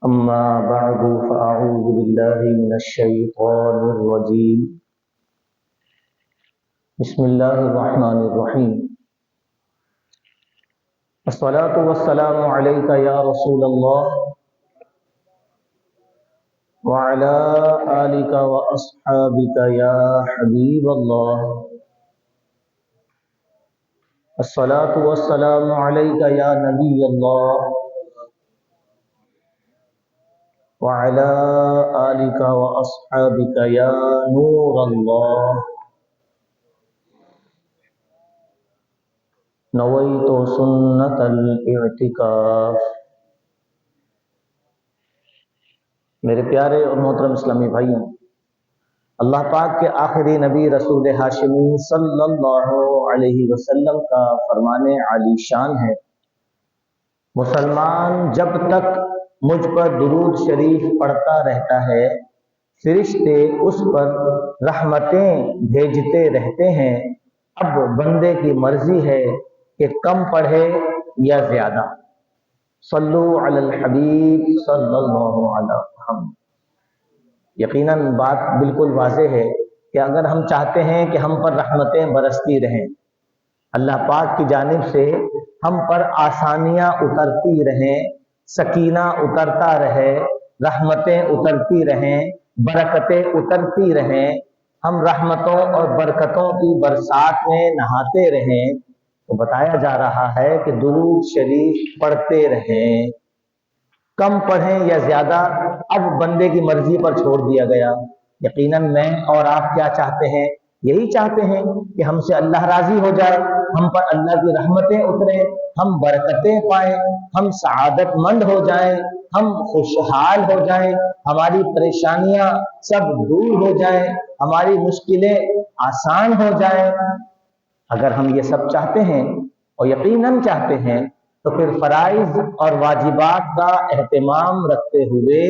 أما بعد فأعوذ بالله من الشيطان الرجيم بسم الله الرحمن الرحيم الصلاة والسلام عليك يا رسول الله وعلى آلك وأصحابك يا حبيب الله الصلاة والسلام عليك يا نبي الله وعلى آلك وأصحابك يا نور الله نويت سنة الاعتكاف۔ میرے پیارے اور محترم اسلامی بھائیوں، اللہ پاک کے آخری نبی رسول ہاشمی صلی اللہ علیہ وسلم کا فرمان عالی شان ہے، مسلمان جب تک مجھ پر درود شریف پڑھتا رہتا ہے فرشتے اس پر رحمتیں بھیجتے رہتے ہیں۔ اب بندے کی مرضی ہے کہ کم پڑھے یا زیادہ۔ صلو علی الحبیب صلی اللہ علیہ وسلم۔ یقیناً بات بالکل واضح ہے کہ اگر ہم چاہتے ہیں کہ ہم پر رحمتیں برستی رہیں، اللہ پاک کی جانب سے ہم پر آسانیاں اترتی رہیں، سکینہ اترتا رہے، رحمتیں اترتی رہیں، برکتیں اترتی رہیں، ہم رحمتوں اور برکتوں کی برسات میں نہاتے رہیں، تو بتایا جا رہا ہے کہ درود شریف پڑھتے رہیں۔ کم پڑھیں یا زیادہ اب بندے کی مرضی پر چھوڑ دیا گیا۔ یقیناً میں اور آپ کیا چاہتے ہیں؟ یہی چاہتے ہیں کہ ہم سے اللہ راضی ہو جائے، ہم پر اللہ کی رحمتیں اتریں، ہم برکتیں پائیں، ہم سعادت مند ہو جائیں، ہم خوشحال ہو جائیں، ہماری پریشانیاں سب دور ہو جائیں، ہماری مشکلیں آسان ہو جائیں۔ اگر ہم یہ سب چاہتے ہیں اور یقیناً چاہتے ہیں تو پھر فرائض اور واجبات کا اہتمام رکھتے ہوئے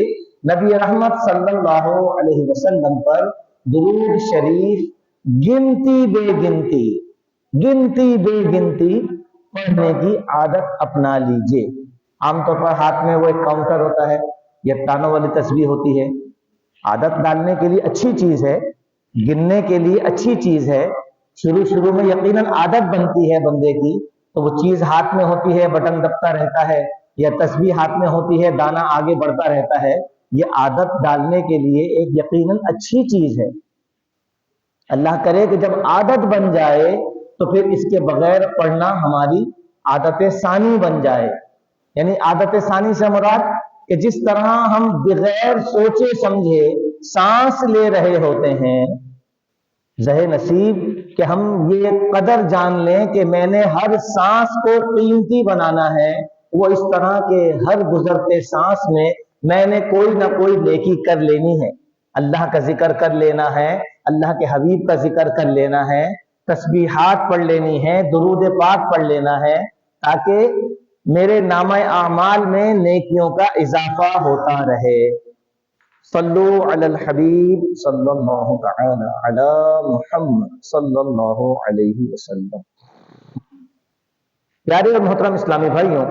نبی رحمت صلی اللہ علیہ وسلم پر درود شریف گنتی بے گنتی پڑھنے کی عادت اپنا لیجئے۔ عام طور پر ہاتھ میں وہ ایک کاؤنٹر ہوتا ہے یا تانوں والی تسبیح ہوتی ہے، عادت ڈالنے کے لیے اچھی چیز ہے، گننے کے لیے اچھی چیز ہے۔ شروع میں یقیناً عادت بنتی ہے بندے کی، تو وہ چیز ہاتھ میں ہوتی ہے، بٹن دبتا رہتا ہے، یا تسبیح ہاتھ میں ہوتی ہے، دانہ آگے بڑھتا رہتا ہے۔ یہ عادت ڈالنے کے لیے ایک یقیناً اچھی چیز ہے۔ اللہ کرے کہ جب عادت بن جائے تو پھر اس کے بغیر پڑھنا ہماری عادت ثانی بن جائے۔ یعنی عادت ثانی سے مراد کہ جس طرح ہم بغیر سوچے سمجھے سانس لے رہے ہوتے ہیں، زہ نصیب کہ ہم یہ قدر جان لیں کہ میں نے ہر سانس کو قیمتی بنانا ہے، وہ اس طرح کے ہر گزرتے سانس میں نے کوئی نہ کوئی نیکی کر لینی ہے، اللہ کا ذکر کر لینا ہے، اللہ کے حبیب کا ذکر کر لینا ہے، تسبیحات پڑھ لینی ہے، درود پاک پڑھ لینا ہے، تاکہ میرے نامہ اعمال میں نیکیوں کا اضافہ ہوتا رہے۔ صلو علی الحبیب صلی اللہ تعالی علی محمد صلی اللہ علیہ وسلم۔ پیارے اور محترم اسلامی بھائیوں،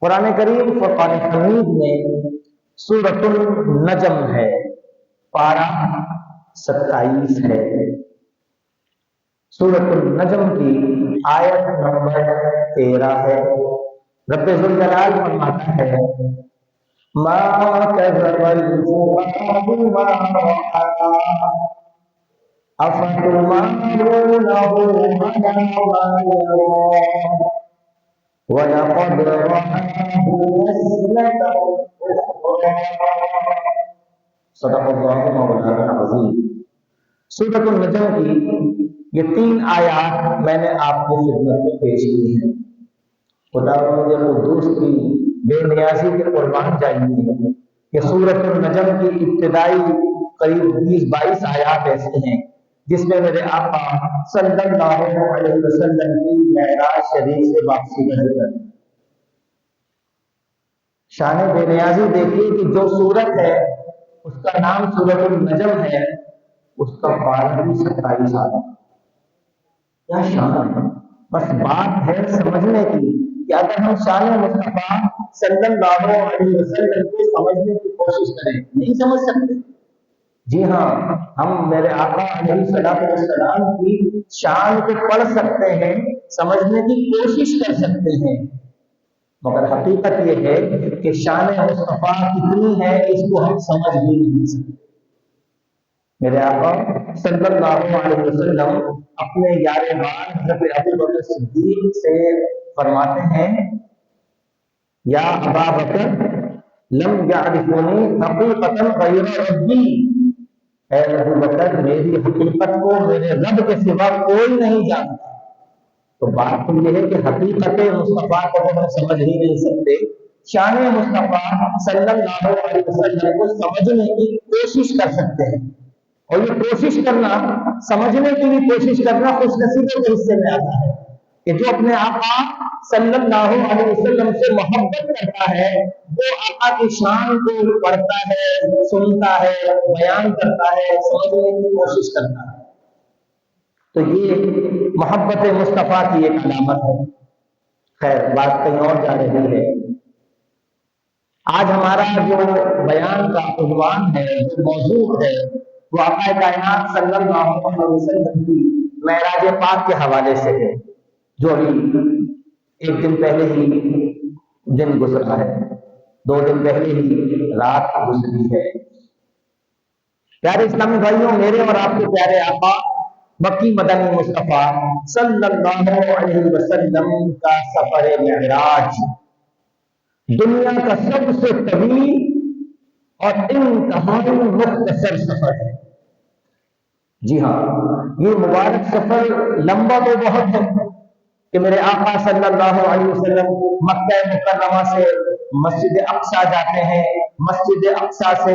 قرآن کریم فرقان حمید میں سورۃ النجم ہے، پارہ 27 ہے۔ سورۃ النجم کی آیت نمبر 13 ہے۔ رب ذوالجلال فرماتا ہے ما كذب الفؤاد ما رأى أفتمارونه على ما يرى وَلَقَدْ رَآهُ نَزْلَةً أُخْرَى۔ صدق اللہ مولانا العظیم۔ سورۃ النجم کی یہ 3 آیات میں نے آپ کو خدمت میں پیش کی ہیں۔ خدا مجھے قدوس کی بے نیازی کے قربان جائیے کہ سورۃ النجم کی ابتدائی قریب 20-22 آیات ایسی ہیں جس میں میرے آقا صلی اللہ علیہ وسلم کی معراج شریف سے واپسی کا ذکر ہے۔ شان بے نیازی دیکھیے کہ جو سورت ہے اس کا نام سورۃ النجم ہے، اس کا پارہ بھی 27 آتا۔ کیا شان ہے! بس بات ہے سمجھنے کی کہ اگر ہم شان مصطفیٰ صلی اللہ علیہ وسلم کو سمجھنے کی کوشش کریں نہیں سمجھ سکتے. جی ہاں، ہم میرے آقا علیہ الصلوۃ والسلام کی شان کو پڑھ سکتے ہیں، سمجھنے کی کوشش کر سکتے ہیں، مگر حقیقت یہ ہے کہ شان مصطفیٰ کتنی ہے اس کو ہم سمجھ بھی نہیں سکتے. میرے آقا صلی اللہ علیہ وسلم اپنے یار غار حضرت ابو بکر صدیق سے فرماتے ہیں، یا ابا بکر لم یعرفنی حقیقتا غیر ربی، اے ابو بکر میری حقیقت کو میرے رب کے سوا کوئی نہیں جانتا. تو بات تو یہ ہے کہ حقیقت مصطفیٰ کو ہم سمجھ ہی نہیں سکتے، شان مصطفیٰ صلی اللہ علیہ وسلم کو سمجھنے کی کوشش کر سکتے ہیں. اور یہ کوشش کرنا، سمجھنے کی بھی کوشش کرنا خوش نصیبوں کے حصے میں آتا ہے کہ جو اپنے آقا صلی اللہ علیہ وسلم سے محبت کرتا ہے وہ آقا کی شان کو پڑھتا ہے، سنتا ہے، بیان کرتا ہے، سمجھنے کی کوشش کرتا ہے. تو یہ محبت مصطفیٰ کی ایک علامت ہے. خیر، بات کہیں اور جا رہی ہے. آج ہمارا جو بیان کا عنوان ہے، جو موضوع ہے، وہ آقا کائنات صلی اللہ علیہ وسلم کی معراج پاک کے حوالے سے ہے، جو ابھی ایک دن پہلے ہی دن گزرا ہے، 2 دن پہلے ہی رات گزری ہے. پیارے اسلامی بھائیوں، میرے اور آپ کے پیارے آقا مکی مدنی مصطفیٰ صلی اللہ علیہ وسلم کا سفر معراج دنیا کا سب سے طویل اور انتہائی مختصر سفر ہے. جی ہاں، یہ مبارک سفر لمبا تو بہت ہے کہ میرے آقا صلی اللہ علیہ وسلم مکہ مکرمہ سے مسجد اقصیٰ جاتے ہیں، مسجد اقصیٰ سے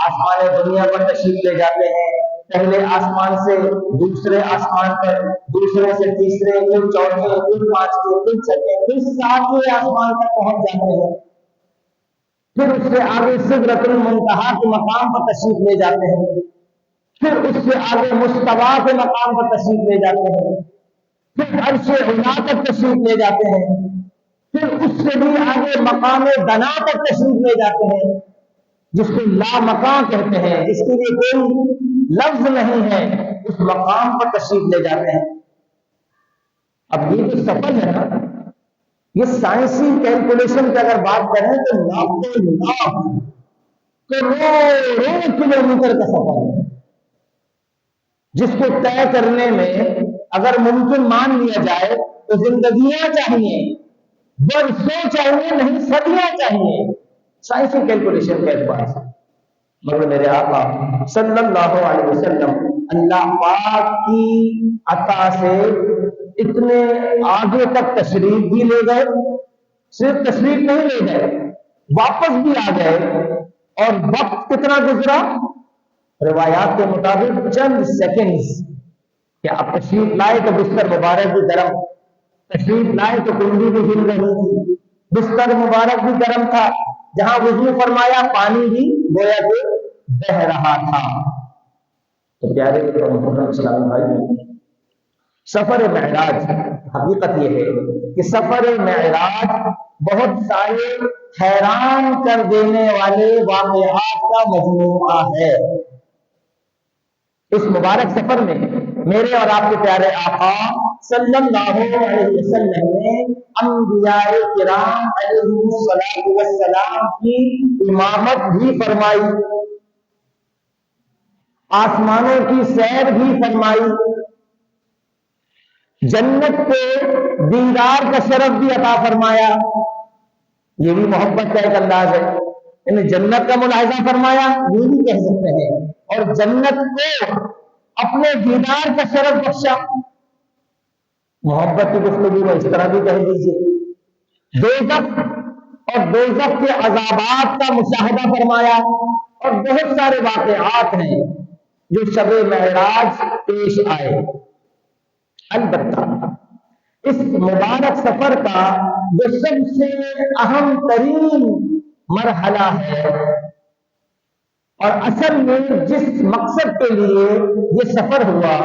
آسمان دنیا پر تشریف لے جاتے ہیں، پہلے آسمان سے دوسرے آسمان پر، دوسرے سے تیسرے، پھر چوتھے، پھر پانچویں، پھر چھٹے، پھر 7ویں آسمان تک پہنچ جاتے ہیں. پھر اس سے آگے سدرۃ المنتہا کے مقام پر تشریف لے جاتے ہیں، پھر اس سے آگے مستویٰ کے مقام پر تشریف لے جاتے ہیں، پھر عرش علا تک تشریف لے جاتے ہیں، پھر اس سے بھی آگے مقام دنا تک تشریف لے جاتے ہیں، جس کو لا مقام کہتے ہیں، جس کے لیے کوئی لفظ نہیں ہے، اس مقام پر تشریف لے جاتے ہیں. اب یہ جو سفر ہے نا، یہ سائنسی کیلکولیشن کی اگر بات کریں تو لاکھ کروڑوں کلومیٹر کا سفر ہے، جس کو طے کرنے میں اگر ممکن مان لیا جائے تو زندگیاں چاہیے، برسوں چاہیے، نہیں صدیاں چاہیے، سائنسی کیلکولیشن کے اعتبار سے. مگر میرے آقا صلی اللہ علیہ وسلم اللہ پاک کی عطا سے اتنے آگے تک تشریف بھی لے گئے، صرف تشریف نہیں لے گئے، واپس بھی آ گئے. اور وقت کتنا گزرا؟ روایات کے مطابق چند سیکنڈز. کہ آپ تشریف لائے تو بستر مبارک بھی گرم، تشریف لائے تو کنڈی بھی ہل رہی تھی، بستر مبارک بھی گرم تھا، جہاں وضو فرمایا پانی بھی گویا کہ بہ رہا تھا. تو پیارے اسلام بھائی، سفر معراج حقیقت یہ ہے کہ سفر معراج بہت سارے حیران کر دینے والے واقعات کا مجموعہ ہے. اس مبارک سفر میں میرے اور آپ کے پیارے آقا صلی اللہ علیہ وسلم نے انبیاء کرام علیہ السلام کی امامت بھی فرمائی، آسمانوں کی سیر بھی فرمائی، جنت کے دیدار کا شرف بھی عطا فرمایا. یہ بھی محبت کا ایک انداز ہے، یعنی جنت کا ملاحظہ فرمایا یہ بھی کہہ سکتے ہیں، اور جنت کو اپنے دیدار کا شرف بخشا. محبت کی گفتگو میں اس طرح بھی کہہ دیجیے. دوزخ اور دوزخ کے عذابات کا مشاہدہ فرمایا، اور بہت سارے واقعات ہیں جو شب معراج پیش آئے. البتہ اس مبارک سفر کا جو سب سے اہم ترین مرحلہ ہے اور اصل میں جس مقصد کے لیے یہ سفر ہوا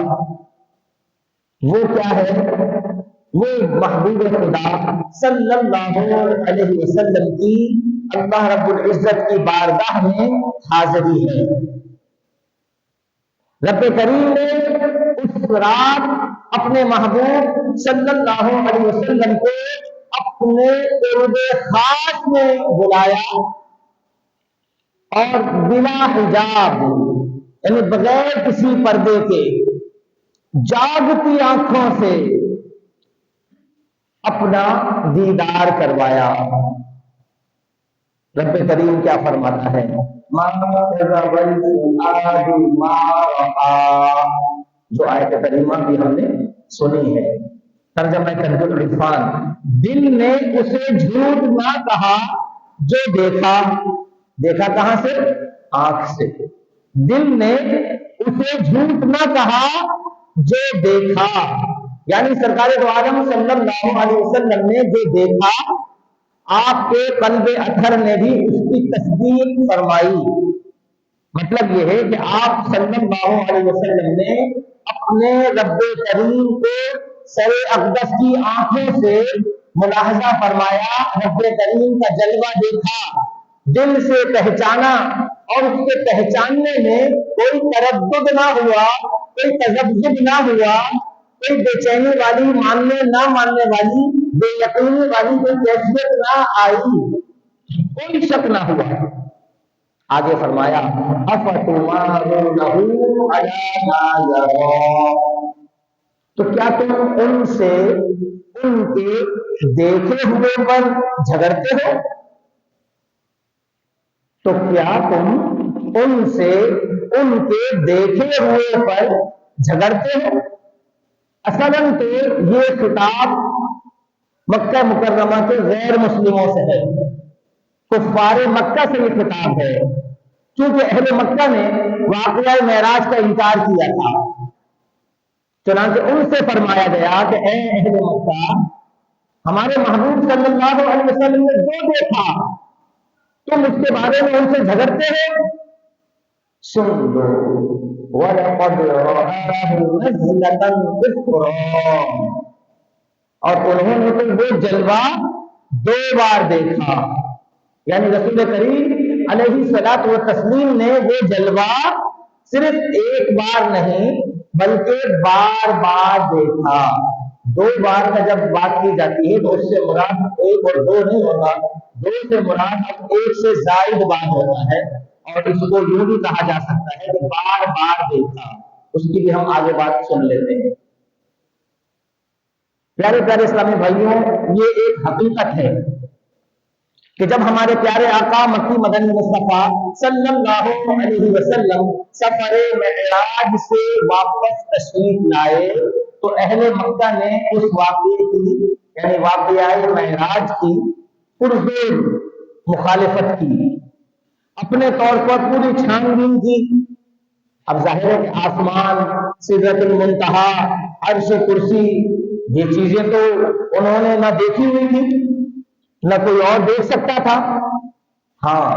وہ کیا ہے؟ وہ محبوب خدا صلی اللہ علیہ وسلم کی اللہ رب العزت کی بارگاہ میں حاضری ہے۔ رب کریم نے اس رات اپنے محبوب صلی اللہ علیہ وسلم کو اپنے قرب خاص میں بلایا اور بلا حجاب یعنی بغیر کسی پردے کے جاگتی آنکھوں سے اپنا دیدار کروایا۔ رب کریم کیا فرماتا ہے؟ جو آیت کریمہ بھی ہم نے سنی ہے، ترجمہ کنز العرفان، دل نے اسے جھوٹ نہ کہا جو دیکھا۔ دیکھا کہاں سے؟ آنکھ سے۔ دل نے اسے جھوٹ نہ کہا جو دیکھا، یعنی سرکار دو عالم صلی اللہ علیہ وسلم نے جو دیکھا، آپ کے قلب اطہر نے بھی اس کی تصدیق فرمائی۔ مطلب یہ ہے کہ آپ صلی اللہ علیہ وسلم نے اپنے رب کریم کو سر اقدس کی آنکھوں سے ملاحظہ فرمایا، رب کریم کا جلوہ دیکھا، دل سے پہچانا، اور اس کے پہچاننے میں کوئی تردد نہ ہوا، کوئی تذبذب نہ ہوا، کوئی بے چینی والی، ماننے نہ ماننے والی، بے یقینی والی کوئی کیفیت نہ آئی، کوئی شک نہ ہوا۔ آگے فرمایا افتمارونہ علی ما یرا، تو کیا تم ان سے ان کے دیکھے ہوئے پر جھگڑتے ہو؟ تو کیا تم ان سے ان کے دیکھے ہوئے پر جھگڑتے ہو؟ اصلاً تو یہ خطاب مکہ مکرمہ کے غیر مسلموں سے ہے، کفار مکہ سے یہ خطاب ہے، کیونکہ اہل مکہ نے واقعہ معراج کا انکار کیا تھا۔ چنانچہ ان سے فرمایا گیا کہ اے اہل مکہ، ہمارے محبوب صلی اللہ علیہ وسلم نے جو دیکھا تم اس کے بارے میں ان سے جھگڑتے ہو؟ سن لو وَلَقَدْ رَآهُ نَزْلَةً أُخْرَىٰ، اور انہوں نے تو وہ جلوہ دو بار دیکھا، یعنی رسول کریم علیہ الصلوۃ والتسلیم نے وہ جلوہ صرف ایک بار نہیں بلکہ بار بار دیکھا۔ دو بار کا جب بات کی جاتی ہے تو اس سے مراد ایک اور دو نہیں ہوتا، دو سے مراد ایک سے زائد بار ہوتا ہے، اور اس کو یوں بھی کہا جا سکتا ہے کہ بار بار دیکھا۔ اس کی بھی ہم آگے بات سن لیتے ہیں۔ پیارے پیارے اسلامی بھائیوں، یہ ایک حقیقت ہے کہ جب ہمارے پیارے آقا مکی مدنی مصطفیٰ صلی اللہ علیہ وسلم سفر معراج سے واپس تشریف لائے تو اہل مکہ نے اس واقعے کی یعنی واقعہ معراج کی پرزور مخالفت کی، اپنے طور پر پوری چھان بین کی۔ اب ظاہر ہے کہ آسمان، سدرۃ المنتہا، عرش کرسی، یہ چیزیں تو انہوں نے نہ دیکھی ہوئی تھی، نہ کوئی اور دیکھ سکتا تھا۔ ہاں،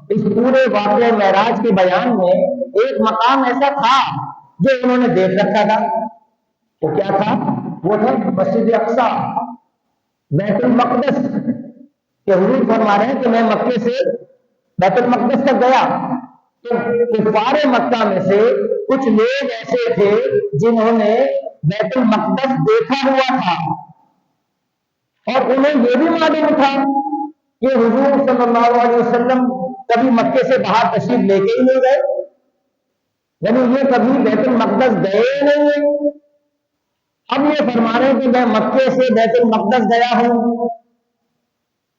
اس پورے واقعہ معراج کے بیان میں ایک مقام ایسا تھا جو انہوں نے دیکھ رکھا تھا۔ وہ کیا تھا؟ وہ تھا مسجد اقصیٰ، بیت المقدس کہ حضور فرما رہے ہیں کہ میں مکے سے بیت المقدس تک گیا تو کفار مکہ میں سے کچھ لوگ ایسے تھے جنہوں نے بیت المقدس دیکھا ہوا تھا، اور انہیں یہ بھی معلوم تھا کہ حضور صلی اللہ علیہ وسلم کبھی مکے سے باہر تشریف لے کے ہی نہیں گئے، یعنی یہ کبھی بیت المقدس گئے نہیں ہیں۔ اب یہ فرما رہے ہیں کہ میں مکے سے بیت المقدس گیا ہوں،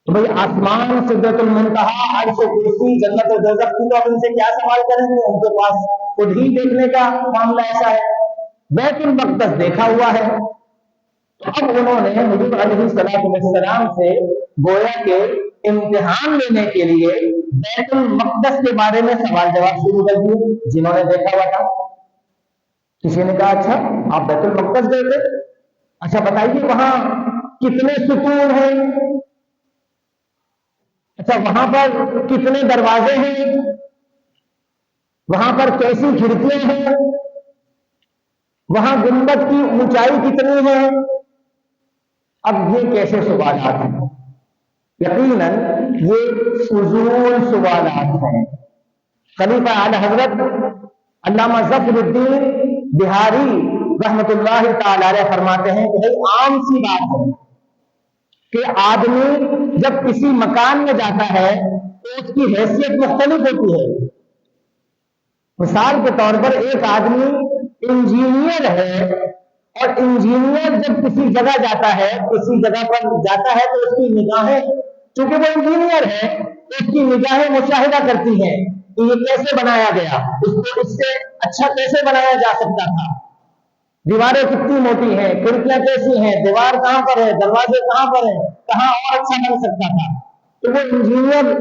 تو بھئی آسمان، سدرۃ المنتہا، عرش کرسی، جنت و دوزخ کی تو اب ان سے کیا سوال کریں گے، ان کے پاس خود ہی دیکھنے کا معاملہ ایسا ہے۔ بیت المقدس دیکھا ہوا ہے، تو اب انہوں نے حضور علیہ السلام سے گویا کہ امتحان لینے کے لیے بیت المقدس کے بارے میں سوال جواب شروع کر دیے۔ جنہوں نے دیکھا ہوا تھا، کسی نے کہا اچھا آپ بیت المقدس گئے تھے، اچھا بتائیے وہاں کتنے ستون ہیں، اچھا وہاں پر کتنے دروازے ہیں، وہاں پر کیسی کھڑکیاں ہیں، وہاں گنبد کی اونچائی کتنی ہے، اب یہ کیسے سوالات ہیں؟ یقیناً یہ فضول سوالات ہیں۔ خلیفہ اعلی حضرت علامہ ظفر الدین بہاری رحمت اللہ تعالی علیہ فرماتے ہیں کہ بھائی عام سی بات ہے کہ آدمی جب کسی مکان میں جاتا ہے تو اس کی حیثیت مختلف ہوتی ہے۔ مثال کے طور پر ایک آدمی انجینئر ہے، اور انجینئر جب کسی جگہ جاتا ہے، کسی جگہ پر جاتا ہے تو اس کی نگاہیں، چونکہ وہ انجینئر ہے تو اس کی نگاہیں مشاہدہ کرتی ہیں کہ یہ کیسے بنایا گیا، اس کو اس سے اچھا کیسے بنایا جا سکتا تھا، دیواریں کتنی موٹی ہیں، کھڑکیاں کیسی ہیں، دیوار کہاں پر ہے، دروازے کہاں پر ہیں، کہاں اور اچھا بن سکتا تھا۔ تو وہ انجینئر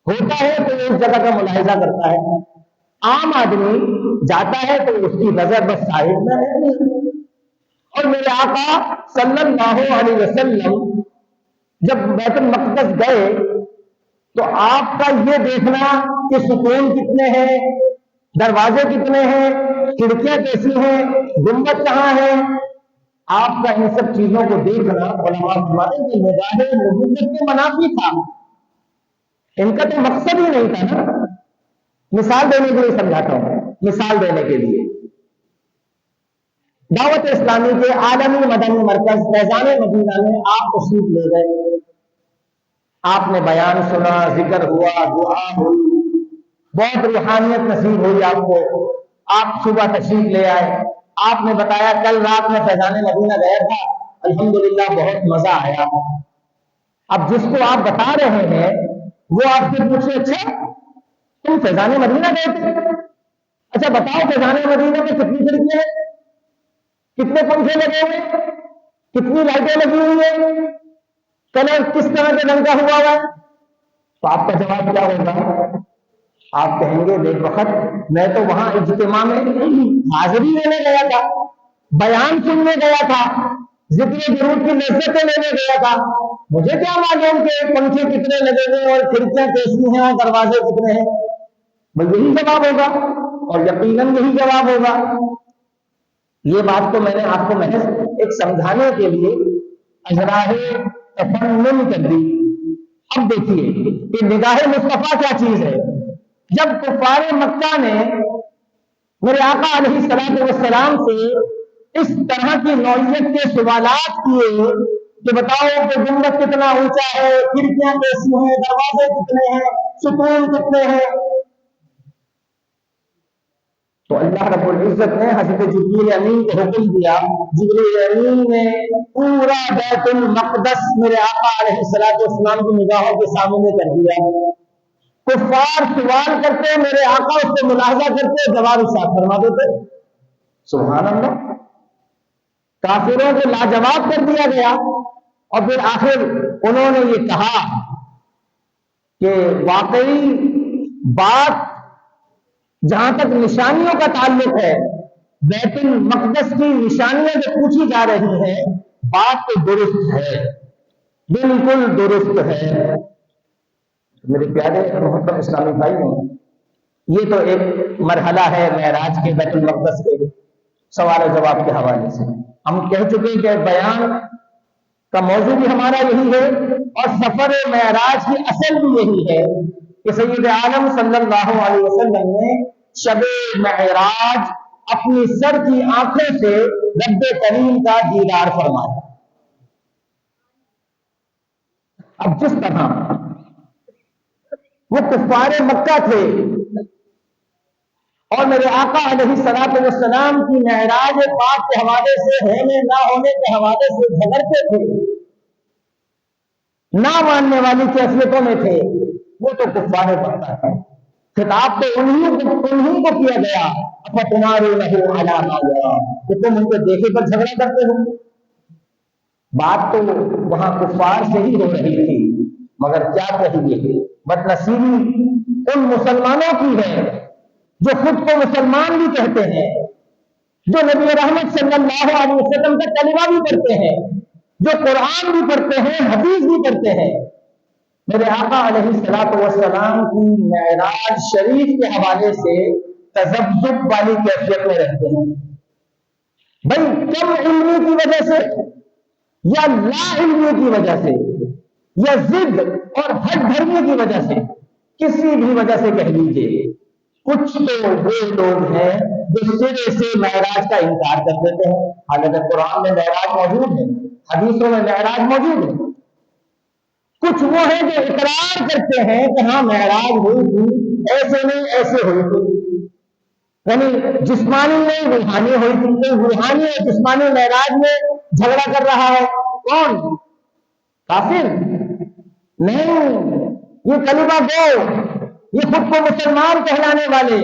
ہوتا ہے تو اس جگہ کا ملاحظہ کرتا ہے۔ عام آدمی جاتا ہے تو اس کی نظر بس صاحب میں رہتی ہے۔ اور میرے آقا صلی اللہ علیہ وسلم جب بیت المقدس گئے تو آپ کا یہ دیکھنا کہ ستون کتنے ہیں، دروازے کتنے ہیں، کھڑکیاں کیسی ہیں، گنبد کہاں ہے، آپ کا ان سب چیزوں کو دیکھنا علماء فرماتے ہیں کہ نگاہ نبوت کے منافی تھا۔ ان کا تو مقصد ہی نہیں تھا نا۔ مثال دینے کے لیے سمجھاتا ہوں، مثال دینے کے لیے دعوت اسلامی کے عالمی مدنی مرکز فیضان مدینہ میں آپ تشریف لے گئے، آپ نے بیان سنا، ذکر ہوا، دعا ہوئی، بہت روحانیت نصیب ہوئی آپ کو۔ آپ صبح تشریف لے آئے، آپ نے بتایا کل رات میں فیضان مدینہ گیا تھا، الحمدللہ بہت مزہ آیا۔ اب جس کو آپ بتا رہے ہیں وہ آپ سے پوچھے اچھا تم فیضان مدینہ گئے تھے، اچھا بتاؤ فیضان مدینہ میں کتنی کھڑکیاں ہیں، کتنے پنکھے لگے ہوئے، کتنی لائٹیں لگی ہوئی ہیں، کلر کس طرح کے رنگ کا ہوا ہے؟ تو آپ کا جواب کیا ہوگا؟ آپ کہیں گے دیکھ وقت میں تو وہاں اجتماع میں حاضری لینے گیا تھا، بیان سننے گیا تھا، ذکر درود کی لذتیں لینے گیا تھا، مجھے کیا معلوم کہ پنکھے کتنے لگے ہوئے اور کھڑکیاں کیسی ہیں اور دروازے کتنے ہیں؟ بس یہی جواب ہوگا، اور یقیناً یہی جواب ہوگا۔ یہ بات تو میں نے آپ کو محض ایک سمجھانے کے لیے اجراح تفنن کر دی۔ اب دیکھیے کہ نگاہ مصطفیٰ کیا چیز ہے۔ جب کفار مکہ نے میرے آقا علیہ الصلوۃ والسلام سے اس طرح کی نوعیت کے سوالات کیے کہ بتاؤ کہ گنبد کتنا اونچا ہے، کھڑکیاں کیسی ہیں، دروازے کتنے ہیں، ستون کتنے ہیں، تو اللہ رب العزت نے حضرت جبریل امین کو حکم دیا، جبریل امین نے پورا بیت المقدس میرے آقا علیہ الصلوۃ والسلام کی نگاہوں کے سامنے کر دیا۔ کفار سوال کرتے، میرے آقا اس سے ملاحظہ کرتے، جواب ارشاد فرما دیتے۔ سبحان اللہ، کافروں کو لاجواب کر دیا گیا۔ اور پھر آخر انہوں نے یہ کہا کہ واقعی بات جہاں تک نشانیوں کا تعلق ہے، بیت المقدس کی نشانیاں جو پوچھی جا رہی ہیں، بات تو درست ہے، بالکل درست ہے۔ میرے پیارے محترم اسلامی بھائی ہیں، یہ تو ایک مرحلہ ہے معراج کے، بیت المقدس کے سوال و جواب کے حوالے سے ہم کہہ چکے کہ بیان کا موضوع بھی ہمارا یہی ہے، اور سفر معراج کی اصل بھی یہی ہے کہ سید عالم صلی اللہ علیہ وسلم نے شب معراج اپنی سر کی آنکھوں سے رب کریم کا دیدار فرمایا۔ اب جس طرح وہ کفار مکہ تھے اور میرے آقا علیہ الصلوۃ والسلام کی معراج پاک کے حوالے سے ہونے نہ ہونے کے حوالے سے جھگڑتے تھے، نہ ماننے والی کیفیتوں میں تھے، وہ تو کفار مکہ تھے۔ خطاب تو انہیں کو کیا گیا، افتمارو لہو علی ما یرا، کہ تم ان کو دیکھے پر جھگڑا کرتے ہو۔ بات تو وہاں کفار سے ہی ہو رہی تھی، مگر کیا کہیے بدنصیبی ان مسلمانوں کی ہے جو خود کو مسلمان بھی کہتے ہیں، جو نبی رحمت صلی اللہ علیہ وسلم کا کلمہ بھی پڑھتے ہیں، جو قرآن بھی پڑھتے ہیں، حدیث بھی پڑھتے ہیں، میرے آقا علیہ الصلوۃ والسلام کی معراج شریف کے حوالے سے تذبذب والی کیفیت میں رہتے ہیں۔ بھائی کم علمی کی وجہ سے یا لا علمی کی وجہ سے یا ضد اور ہٹ دھرمی کی وجہ سے، کسی بھی وجہ سے کہہ لیجیے، کچھ تو وہ لوگ ہیں جو سرے سے معراج کا انکار کر دیتے ہیں، حالانکہ قرآن میں معراج موجود ہے، حدیثوں میں معراج موجود ہے۔ کچھ وہ ہیں جو اقرار کرتے ہیں کہ ہاں معراج ہوئی تھی، ایسے نہیں ایسے ہوئی تھی، یعنی جسمانی نہیں روحانی ہوئی تھی۔ تو روحانی اور جسمانی معراج میں جھگڑا کر رہا ہے کون؟ کافر نہیں، یہ کلمہ گو، یہ خود کو مسلمان کہلانے والے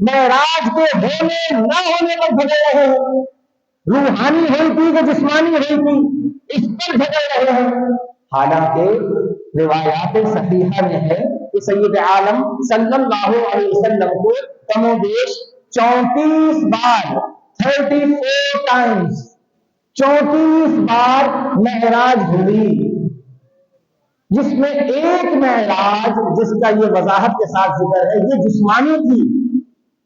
معراج کے ہونے نہ ہونے پر جھگڑ رہے ہیں، روحانی ہوئی تھی کہ جسمانی ہوئی تھی اس پر جھگڑ رہے ہیں۔ حالانکہ روایات صحیحہ میں ہے کہ سید عالم صلی اللہ علیہ وسلم کو کم و بیش 34 بار 34 ٹائمز 34 بار معراج ہوئی، جس میں ایک معراج جس کا یہ وضاحت کے ساتھ ذکر ہے یہ جسمانی تھی،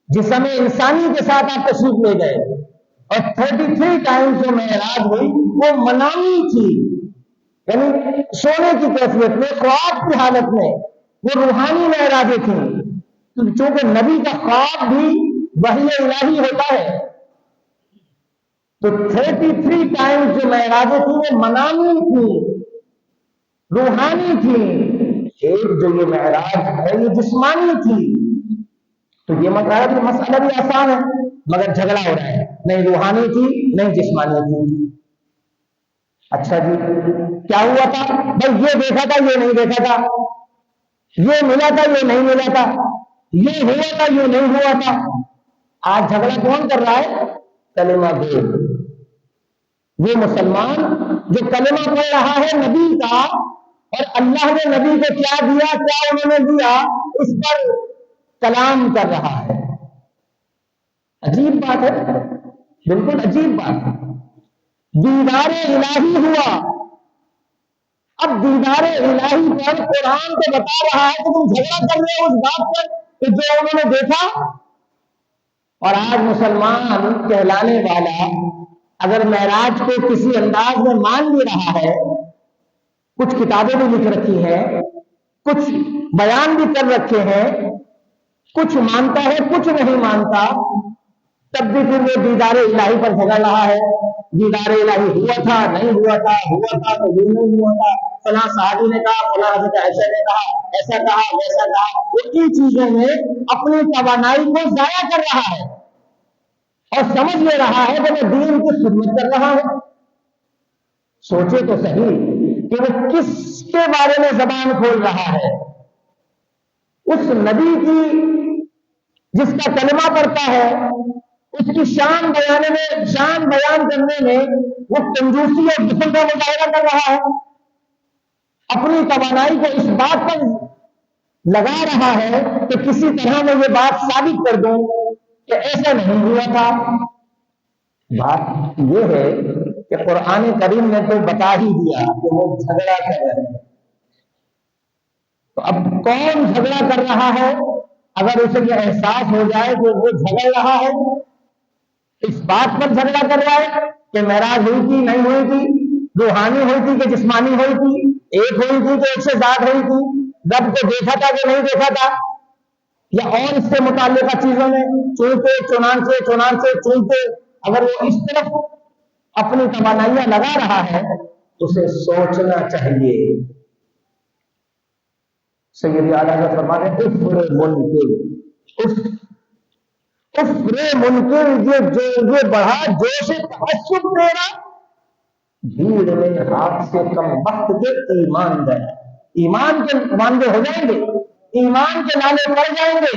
جسم انسانی کے ساتھ آپ تشریف لے گئے، اور 33 ٹائمز جو معراج ہوئی وہ منامی تھی، یعنی سونے کی کیفیت میں، خواب کی حالت میں، وہ روحانی معراجیں تھیں، چونکہ نبی کا خواب بھی وحی الہی ہوتا ہے، تو 33 ٹائمز جو معراجیں تھیں وہ منامی تھی، روحانی تھی۔ ایک جو یہ معراج ہے یہ جسمانی تھی، تو یہ مسئلہ بھی آسان ہے، مگر جھگڑا ہو رہا ہے، نہیں روحانی تھی نہیں جسمانی تھی۔ اچھا جی کیا ہوا تھا بھائی؟ یہ دیکھا تھا یہ نہیں دیکھا تھا، یہ ملا تھا یہ نہیں ملا تھا، یہ ہوا تھا یہ نہیں ہوا تھا۔ آج جھگڑا کون کر رہا ہے؟ کلمہ گو، وہ مسلمان جو کلمہ پڑھ رہا ہے نبی کا، اور اللہ نے نبی کو کیا دیا، کیا انہوں نے دیا، اس پر کلام کر رہا ہے۔ عجیب بات ہے، بالکل عجیب بات ہے۔ دیدار الہی ہوا، اب دیدار الہی پر قرآن کو بتا رہا ہے کہ تم جھگڑا کر رہے ہو اس بات پر کہ جو انہوں نے دیکھا۔ اور آج مسلمان کہلانے والا اگر معراج کو کسی انداز میں مان بھی رہا ہے، کچھ کتابیں بھی لکھ رکھی ہیں، کچھ بیان بھی کر رکھے ہیں، کچھ مانتا ہے کچھ نہیں مانتا، تب بھی پھر وہ دیدار الہی پر جھگڑ رہا ہے۔ دیدار الہی ہوا تھا نہیں ہوا تھا، ہوا تھا تو یہ نہیں ہوا تھا، فلاں صحابی نے کہا، فلاں حضرت عائشہ نے کہا، ایسا کہا ویسا کہا۔ وہ ان چیزوں میں اپنی توانائی کو ضائع کر رہا ہے اور سمجھ لے رہا ہے کہ میں دین کی خدمت کر رہا ہوں۔ سوچے تو صحیح کہ وہ کس کے بارے میں زبان کھول رہا ہے؟ اس نبی کی جس کا کلمہ پڑتا ہے، اس کی شان بیان کرنے میں وہ کنجوسی اور جسم کا مظاہرہ کر رہا ہے، اپنی توانائی کو اس بات پر لگا رہا ہے کہ کسی طرح میں یہ بات ثابت کر دوں کہ ایسا نہیں ہوا تھا۔ بات یہ ہے کہ قرآن کریم نے تو بتا ہی دیا کہ وہ جھگڑا کر رہے ہیں، تو اب کون جھگڑا کر رہا ہے؟ اگر اسے یہ احساس ہو جائے کہ وہ جھگڑ رہا ہے، اس بات پر جھگڑا کر رہا ہے کہ معراج ہوئی تھی نہیں ہوئی تھی، روحانی ہوئی تھی کہ جسمانی ہوئی تھی، ایک ہوئی تھی کہ ایک سے زیادہ ہوئی تھی، رب کو دیکھا تھا کہ نہیں دیکھا تھا، یا اور اس سے متعلقہ چیزوں میں چونکہ اگر وہ اس طرف اپنی توانائیاں لگا رہا ہے تو اسے سوچنا چاہیے۔ سید اعلیٰ حضرت فرماتے ہیں افر منکر یہ بڑھا جوش تعصب تیرا، بھیڑ میں ہاتھ سے کم وقت کے ایمان گئے، ایمان کے مانگے ہو جائیں گے، ایمان کے نالے پڑ جائیں گے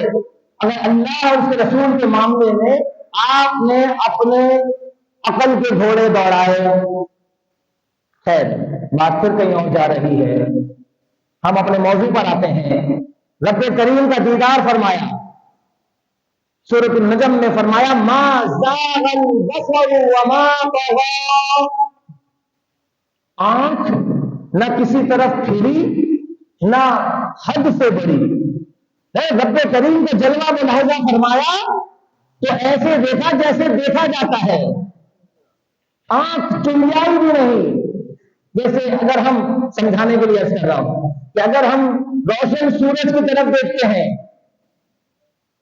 اگر اللہ اور اس کے رسول کے معاملے میں آپ نے اپنے عقل کے گھوڑے دوڑائے۔ خیر بات پھر کہیں اور جا رہی ہے، ہم اپنے موضوع پر آتے ہیں۔ رب کریم کا دیدار فرمایا، سورۃ النجم میں فرمایا ما زاغ البصر وما طغى، آنکھ نہ کسی طرف پھری نہ حد سے بڑی۔ رب کریم کا جلوہ ملاحظہ فرمایا تو ایسے دیکھا جیسے دیکھا جاتا ہے، آنکھ چلیائی بھی نہیں، جیسے اگر ہم سمجھانے کے لیے عرض کر رہا ہوں کہ اگر ہم روشن سورج کی طرف دیکھتے ہیں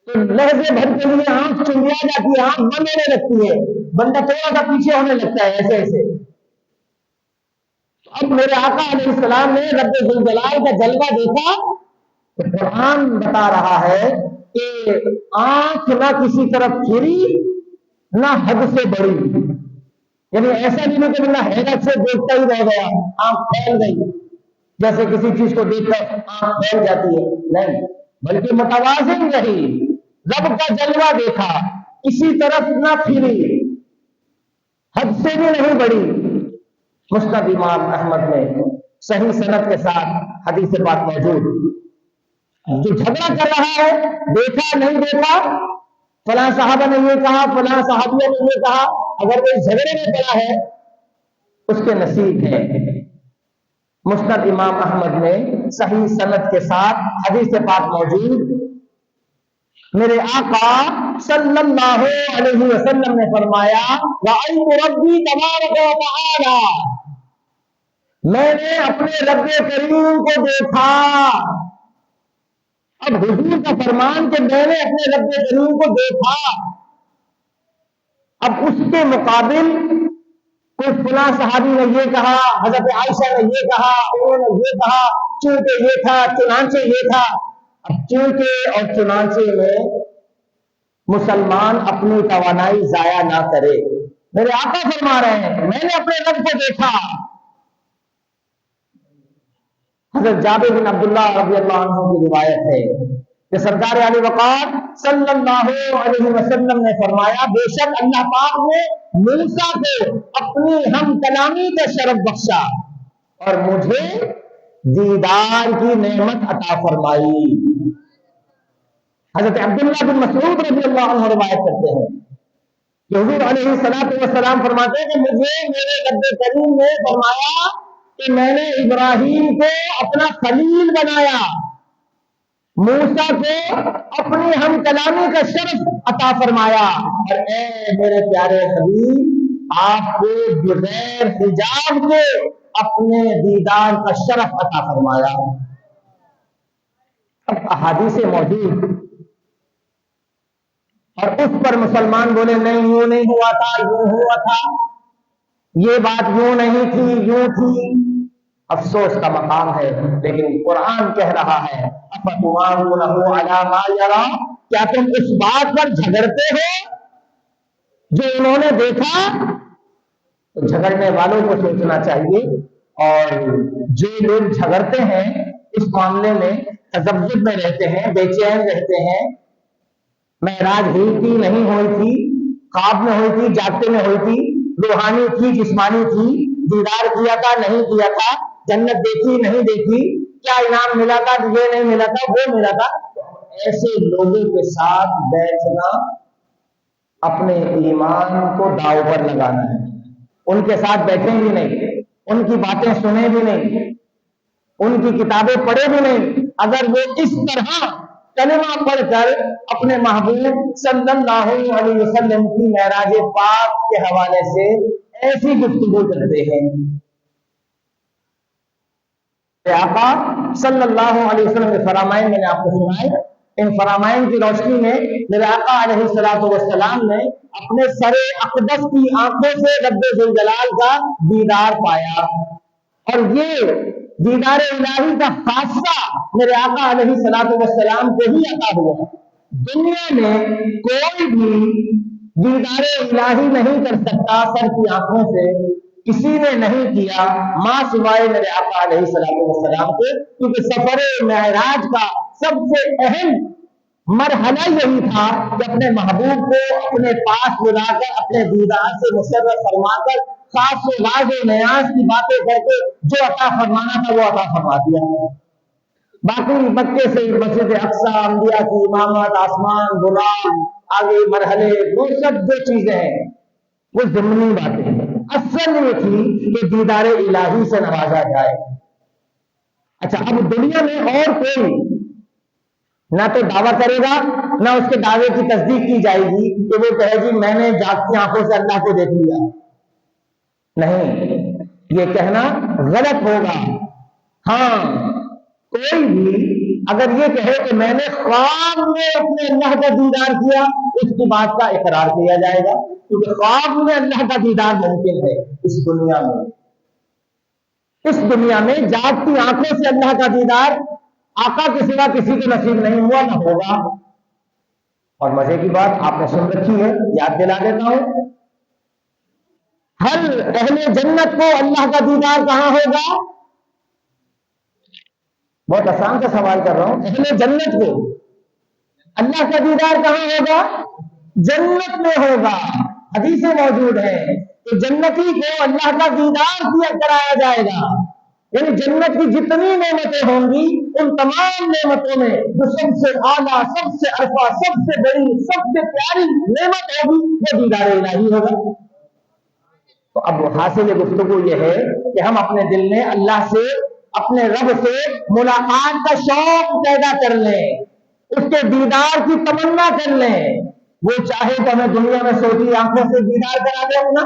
تو لہجے بھر کے لیے آنکھ چنگیا جاتی ہے، آنکھ بند ہونے لگتی ہے، بندہ تھوڑا سا پیچھے ہونے لگتا ہے ایسے ایسے۔ اب میرے آقا علیہ السلام نے رب ذوالجلال کا جلوہ دیکھا تو قرآن بتا رہا ہے کہ آنکھ نہ کسی طرف پھری نہ حد سے بڑی، یعنی ایسا نہیں کہ بندہ حیرت سے دیکھتا ہی رہ گیا، آنکھ پھیل گئی جیسے کسی چیز کو دیکھ کر آنکھ پھیل جاتی ہے، نہیں، بلکہ متوازن رہی، رب کا جلوہ دیکھا، کسی طرف نہ پھری، حد سے بھی نہیں بڑی۔ مسند امام احمد میں صحیح سند کے ساتھ حدیث پاک موجود۔ جو جھگڑا کر رہا ہے، دیکھا نہیں دیکھا، فلاں صحابہ نے یہ کہا، فلاں صحابیہ نے یہ کہا، اگر کوئی جھگڑے میں پڑا ہے اس کے نصیب ہے۔ مسند امام احمد میں صحیح سند کے ساتھ حدیث پاک موجود۔ میرے آقا صلی اللہ علیہ وسلم نے فرمایا رأیت ربی تبارک و تعالی، میں نے اپنے رب کریم کو دیکھا۔ اب حضور کا فرمان کہ میں نے اپنے رب کریم کو دیکھا، اب اس کے مقابل کوئی فلاں صحابی نے یہ کہا، حضرت عائشہ نے یہ کہا، انہوں نے یہ کہا، چونکہ یہ تھا چنانچہ یہ تھا۔ اب چونکہ اور چنانچہ میں مسلمان اپنی توانائی ضائع نہ کرے۔ میرے آقا فرما رہے ہیں میں نے اپنے رب کو دیکھا۔ حضرت جابر بن عبداللہ رضی اللہ عنہ کی روایت ہے کہ سرکار علی وقار صلی اللہ علیہ وسلم نے فرمایا بے شک اللہ پاک نے موسیٰ کو اپنی ہم کلامی کا شرف بخشا اور مجھے دیدار کی نعمت عطا فرمائی۔ حضرت عبداللہ بن مسعود رضی اللہ عنہ روایت کرتے ہیں کہ حضور علیہ السلام فرماتے ہیں کہ مجھے میرے رب کریم نے فرمایا کہ میں نے ابراہیم کو اپنا خلیل بنایا، موسیٰ کو اپنی ہم کلامی کا شرف عطا فرمایا، اور اے میرے پیارے حبیب آپ کو بغیر حجاب کے اپنے دیدار کا شرف عطا فرمایا۔ اب احادیث موجود اور اس پر مسلمان بولے نہیں یوں نہیں ہوا تھا، یوں ہوا تھا، یہ بات یوں نہیں تھی، یوں تھی، افسوس کا مقام ہے۔ لیکن قرآن کہہ رہا ہے افتمارونہ علی ما یری، کیا تم اس بات پر جھگڑتے ہو جو انہوں نے دیکھا؟ تو جھگڑنے والوں کو سوچنا چاہیے، اور جو لوگ جھگڑتے ہیں اس معاملے میں تذبذب میں رہتے ہیں، بے چین رہتے ہیں، معراج ہوئی تھی نہیں ہوئی تھی، خواب میں ہوئی تھی جاگتے میں ہوئی تھی، روحانی تھی جسمانی تھی، دیدار کیا تھا نہیں کیا تھا، جنت دیکھی نہیں دیکھی، کیا انعام ملا تھا، یہ نہیں ملا تھا، وہ ملا تھا، ایسے لوگوں کے ساتھ بیٹھنا اپنے ایمان کو داؤ پر لگانا ہے۔ ان کے ساتھ بیٹھیں بھی نہیں، ان کی باتیں سنیں بھی نہیں، ان کی کتابیں پڑھے بھی نہیں، اگر وہ اس طرح کلمہ پڑھ کر اپنے محبوب صلی اللہ علیہ وسلم کی معراج پاک کے حوالے سے ایسی گفتگو کرتے ہیں۔ آقا صلی اللہ علیہ وسلم کے فرامین میں نے آپ کو سنائے، ان فرامین کی روشنی میں میرے آقا علیہ السلام نے اپنے سر اقدس کی آنکھوں سے رب ذوالجلال کا دیدار پایا، اور یہ دیدار الہی کا خاصہ میرے آقا علیہ السلام کو ہی عطا ہوا۔ دنیا میں کوئی بھی دیدار الہی نہیں کر سکتا سر کی آنکھوں سے، کسی نے نہیں کیا ماں سوائے میرے آقا علیہ السلام کے، کیونکہ سفر معراج کا سب سے اہم مرحلہ یہی تھا کہ اپنے محبوب کو اپنے پاس بلا کر اپنے دیدار سے مشرف فرما کر خاص و راز و نیاز کی باتیں کر کے جو عطا فرمانا تھا وہ عطا فرما دیا۔ باقی مکے سے مسجد اقصی، انبیاء کی امامت، آسمان، غلام، آگے مرحلے، وہ سب جو چیزیں ہیں وہ ضمنی باتیں ہیں، اصل یہ تھی کہ دیدار الہی سے نوازا جائے۔ اچھا، اب دنیا میں اور کوئی نہ تو دعویٰ کرے گا نہ اس کے دعوے کی تصدیق کی جائے گی کہ وہ کہے جی میں نے جاگتی آنکھوں سے اللہ کو دیکھ لیا، نہیں، یہ کہنا غلط ہوگا۔ ہاں، کوئی بھی اگر یہ کہے کہ میں نے خواب میں اپنے اللہ کا دیدار کیا، اس کی بات کا اقرار کیا جائے گا، کیونکہ خواب میں اللہ کا دیدار ممکن ہے اس دنیا میں۔ اس دنیا میں جاگتی آنکھوں سے اللہ کا دیدار آقا کے سوا کسی کو نصیب نہیں ہوا، نہ ہوگا۔ اور مزے کی بات آپ نے سن رکھی ہے، یاد دلا دیتا ہوں، ہر اہل جنت کو اللہ کا دیدار کہاں ہوگا؟ بہت آسان کا سوال کر رہا ہوں، اہل جنت کو اللہ کا دیدار کہاں ہوگا؟ جنت میں ہوگا۔ حدیثیں موجود ہیں کہ جنتی کو اللہ کا دیدار کیا کرایا جائے گا، یعنی جنت کی جتنی نعمتیں ہوں گی ان تمام نعمتوں میں جو سب سے اعلیٰ، سب سے ارفع، سب سے بڑی، سب سے پیاری نعمت ہوگی وہ دیدار الہی ہوگا۔ تو اب حاصل گفتگو یہ ہے کہ ہم اپنے دل میں اللہ سے، اپنے رب سے ملاقات کا شوق پیدا کر لیں، اس کے دیدار کی تمنا کر لیں۔ وہ چاہے تو ہمیں دنیا میں سوتی آنکھوں سے دیدار کرا دے اپنا،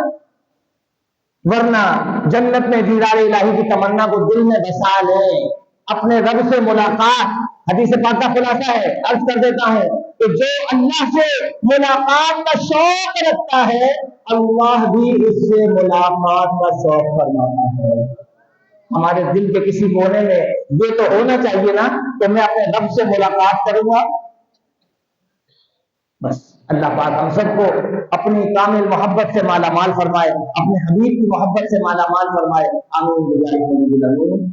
ورنہ جنت میں دیدار الہی کی تمنا کو دل میں بسا لیں، اپنے رب سے ملاقات۔ حدیث پاک کا خلاصہ ہے، عرض کر دیتا ہوں کہ جو اللہ سے ملاقات کا شوق رکھتا ہے اللہ بھی اس سے ملاقات کا شوق فرماتا ہے۔ ہمارے دل کے کسی کونے میں یہ تو ہونا چاہیے نا کہ میں اپنے رب سے ملاقات کروں گا۔ بس اللہ پاک ہم سب کو اپنی کامل محبت سے مالا مال فرمائے، اپنے حبیب کی محبت سے مالا مال فرمائے۔ آمین۔